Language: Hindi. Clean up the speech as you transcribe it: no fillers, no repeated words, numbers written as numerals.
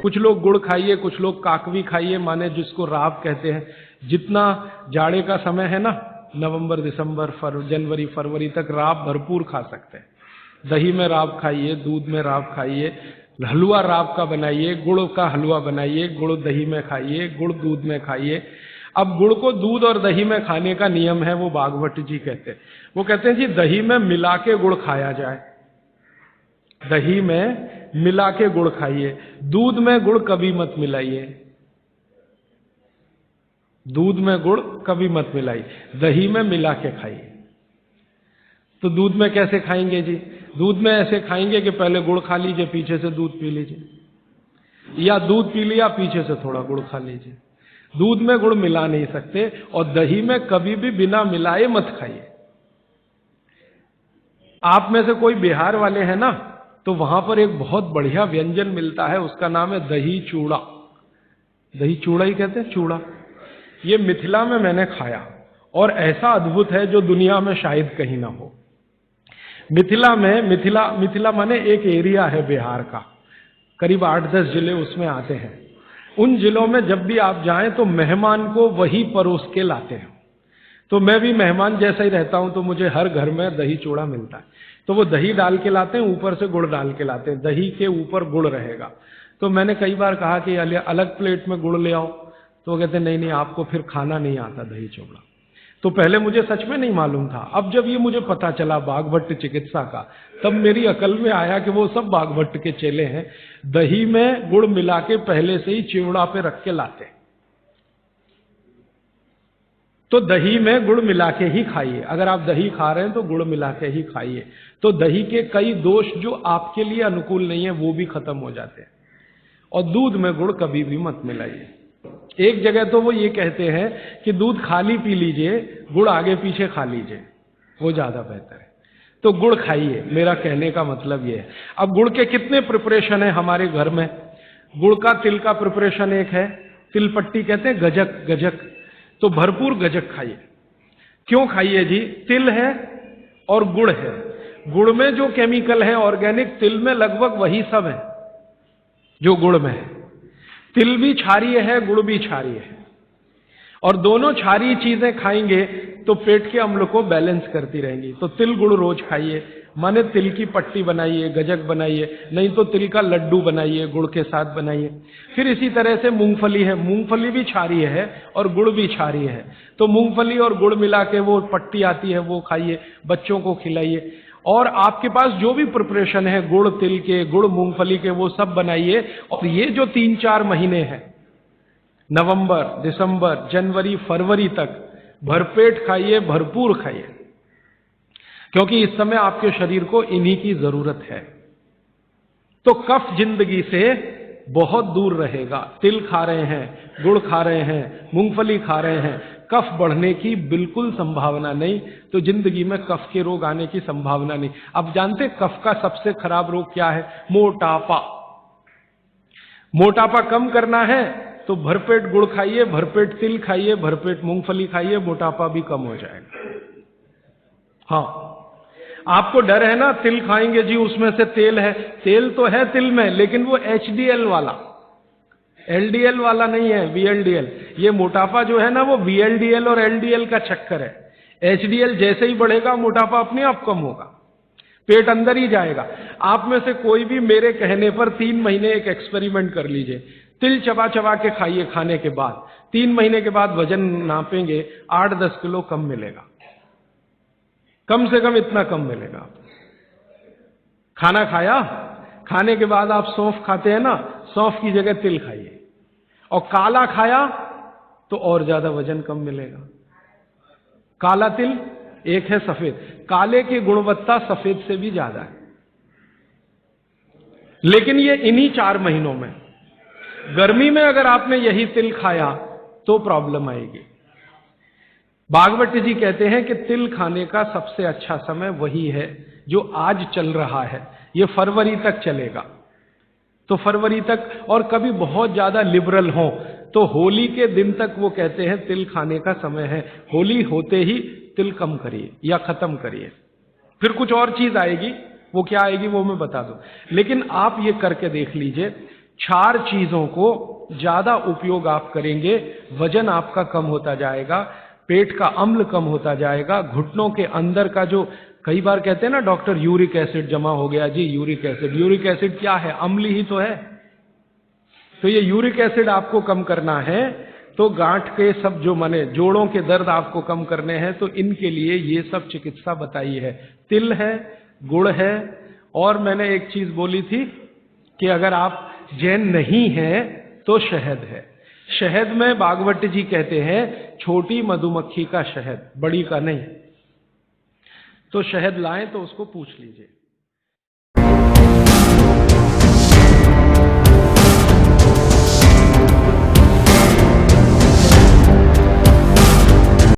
कुछ लोग गुड़ खाइए, कुछ लोग काकवी खाइए, माने जिसको राब कहते हैं। जितना जाड़े का समय है ना, नवंबर, दिसंबर, जनवरी, फरवरी तक राब भरपूर खा सकते हैं। दही में राब खाइए, दूध में राब खाइए, हलवा राब का बनाइए, गुड़ का हलवा बनाइए, गुड़ दही में खाइए, गुड़ दूध में खाइए। अब गुड़ को दूध और दही में खाने का नियम है, वो भागवत जी कहते हैं। वो कहते हैं जी दही में मिला के गुड़ खाया जाए, दही में मिला के गुड़ खाइए, दूध में गुड़ कभी मत मिलाइए, दूध में गुड़ कभी मत मिलाइए, दही में मिला के खाइए। तो दूध में कैसे खाएंगे जी? दूध में ऐसे खाएंगे कि पहले गुड़ खा लीजिए, पीछे से दूध पी लीजिए, या दूध पी लिया, पीछे से थोड़ा गुड़ खा लीजिए। दूध में गुड़ मिला नहीं सकते, और दही में कभी भी बिना मिलाए मत खाइए। आप में से कोई बिहार वाले हैं ना, तो वहां पर एक बहुत बढ़िया व्यंजन मिलता है, उसका नाम है दही चूड़ा। दही चूड़ा ही कहते हैं, चूड़ा। ये मिथिला में मैंने खाया, और ऐसा अद्भुत है जो दुनिया में शायद कहीं ना हो। मिथिला में, मिथिला माने एक एरिया है बिहार का, करीब 8-10 जिले उसमें आते हैं। उन जिलों में जब भी आप जाएं तो मेहमान को वही परोस के लाते हैं। तो मैं भी मेहमान जैसा ही रहता हूं, तो मुझे हर घर में दही चूड़ा मिलता है। तो वो दही डाल के लाते हैं, ऊपर से गुड़ डाल के लाते हैं, दही के ऊपर गुड़ रहेगा। तो मैंने कई बार कहा कि अलग प्लेट में गुड़ ले आओ, तो वो कहते नहीं नहीं, आपको फिर खाना नहीं आता दही चूड़ा। तो पहले मुझे सच में नहीं मालूम था। अब जब ये मुझे पता चला भागवत चिकित्सा का, तब मेरी अकल में आया कि वो सब भागवत के चेले हैं, दही में गुड़ मिला के पहले से ही चिवड़ा पे रख के लाते। तो दही में गुड़ मिला के ही खाइए। अगर आप दही खा रहे हैं तो गुड़ मिला के ही खाइए, तो दही के कई दोष जो आपके लिए अनुकूल नहीं है वो भी खत्म हो जाते हैं। और दूध में गुड़ कभी भी मत मिलाइए। एक जगह तो वो ये कहते हैं कि दूध खाली पी लीजिए, गुड़ आगे पीछे खा लीजिए, वो ज्यादा बेहतर है। तो गुड़ खाइए, मेरा कहने का मतलब ये है। अब गुड़ के कितने प्रिपरेशन है हमारे घर में? गुड़ का तिल का प्रिपरेशन एक है, तिल पट्टी कहते हैं, गजक, गजक। तो भरपूर गजक खाइए। क्यों खाइए जी? तिल है और गुड़ है। गुड़ में जो केमिकल है ऑर्गेनिक, तिल में लगभग वही सब है जो गुड़ में है। तिल भी क्षारीय है, गुड़ भी क्षारीय है, और दोनों क्षारीय चीजें खाएंगे तो पेट के अम्ल को बैलेंस करती रहेंगी। तो तिल गुड़ रोज खाइए, माने तिल की पट्टी बनाइए, गजक बनाइए, नहीं तो तिल का लड्डू बनाइए, गुड़ के साथ बनाइए। फिर इसी तरह से मूंगफली है, मूंगफली भी क्षारीय है और गुड़ भी क्षारीय है। तो मूंगफली और गुड़ मिला के वो पट्टी आती है, वो खाइए, बच्चों को खिलाइए। और आपके पास जो भी प्रिपरेशन है गुड़ तिल के, गुड़ मूंगफली के, वो सब बनाइए। और ये जो 3-4 महीने हैं, नवंबर, दिसंबर, जनवरी, फरवरी तक भरपेट खाइए, भरपूर खाइए, क्योंकि इस समय आपके शरीर को इन्हीं की जरूरत है। तो कफ जिंदगी से बहुत दूर रहेगा। तिल खा रहे हैं, गुड़ खा रहे हैं, मूंगफली खा रहे हैं, कफ बढ़ने की बिल्कुल संभावना नहीं। तो जिंदगी में कफ के रोग आने की संभावना नहीं। अब जानते कफ का सबसे खराब रोग क्या है? मोटापा। मोटापा कम करना है तो भरपेट गुड़ खाइए, भरपेट तिल खाइए, भरपेट मूंगफली खाइए, मोटापा भी कम हो जाएगा। हाँ, आपको डर है ना, तिल खाएंगे जी उसमें से तेल है। तेल तो है तिल में, लेकिन वो HDL वाला, LDL वाला नहीं है, VLDL। ये मोटापा जो है ना, वो VLDL और LDL का चक्कर है। HDL जैसे ही बढ़ेगा, मोटापा अपने आप कम होगा, पेट अंदर ही जाएगा। आप में से कोई भी मेरे कहने पर 3 महीने एक एक्सपेरिमेंट कर लीजिए। तिल चबा चबा के खाइए, खाने के बाद 3 महीने के बाद वजन नापेंगे, 8-10 किलो कम मिलेगा, कम से कम इतना कम मिलेगा। खाना खाया, खाने के बाद आप सौंफ खाते हैं ना, सौंफ की जगह तिल खाइए। और काला खाया तो और ज्यादा वजन कम मिलेगा। काला तिल, एक है सफेद। काले की गुणवत्ता सफेद से भी ज्यादा है। लेकिन ये इन्हीं 4 महीनों में, गर्मी में अगर आपने यही तिल खाया तो प्रॉब्लम आएगी। भागवत जी कहते हैं कि तिल खाने का सबसे अच्छा समय वही है जो आज चल रहा है, ये फरवरी तक चलेगा। तो फरवरी तक, और कभी बहुत ज्यादा लिबरल हो तो होली के दिन तक वो कहते हैं तिल खाने का समय है। होली होते ही तिल कम करिए या खत्म करिए। फिर कुछ और चीज आएगी, वो क्या आएगी वो मैं बता दूं। लेकिन आप ये करके देख लीजिए, 4 चीजों को ज्यादा उपयोग आप करेंगे, वजन आपका कम होता जाएगा, पेट का अम्ल कम होता जाएगा, घुटनों के अंदर का जो कई बार कहते हैं ना डॉक्टर यूरिक एसिड जमा हो गया जी, यूरिक एसिड क्या है? अम्ल ही तो है। तो ये यूरिक एसिड आपको कम करना है, तो गांठ के सब जो माने जोड़ों के दर्द आपको कम करने हैं, तो इनके लिए ये सब चिकित्सा बताई है। तिल है, गुड़ है, और मैंने एक चीज बोली थी कि अगर आप जैन नहीं हैं तो शहद है। शहद में भागवत जी कहते हैं छोटी मधुमक्खी का शहद, बड़ी का नहीं। तो शहद लाएं तो उसको पूछ लीजिए।